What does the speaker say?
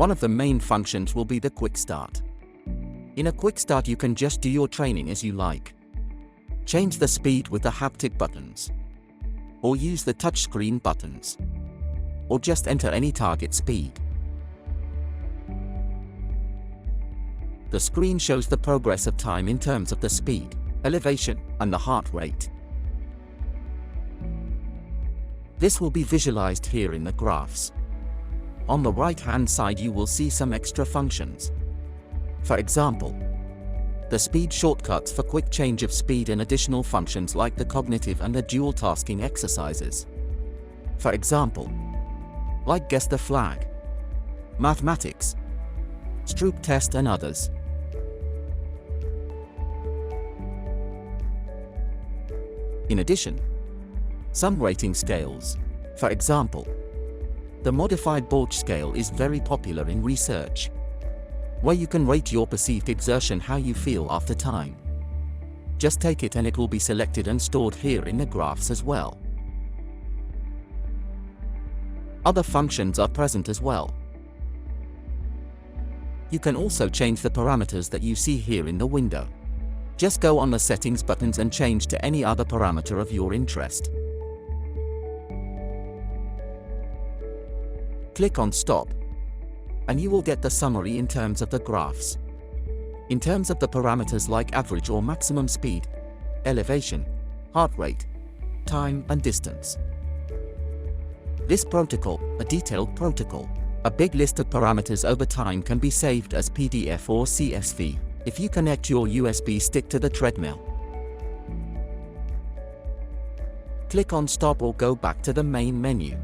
One of the main functions will be the Quickstart. In a Quickstart you can just do your training as you like. Change the speed with the haptic buttons, or use the touchscreen buttons, or just enter any target speed. The screen shows the progress of time in terms of the speed, elevation, and the heart rate. This will be visualized here in the graphs. On the right-hand side you will see some extra functions. For example, the speed shortcuts for quick change of speed and additional functions like the cognitive and the dual tasking exercises. For example, like guess the flag, mathematics, Stroop test and others. In addition, some rating scales, for example, the Modified Borg Scale is very popular in research, where you can rate your perceived exertion how you feel after time. Just take it and it will be selected and stored here in the graphs as well. Other functions are present as well. You can also change the parameters that you see here in the window. Just go on the settings buttons and change to any other parameter of your interest. Click on Stop, and you will get the summary in terms of the graphs. In terms of the parameters like average or maximum speed, elevation, heart rate, time and distance. This protocol, a detailed protocol, a big list of parameters over time can be saved as PDF or CSV if you connect your USB stick to the treadmill. Click on Stop or go back to the main menu.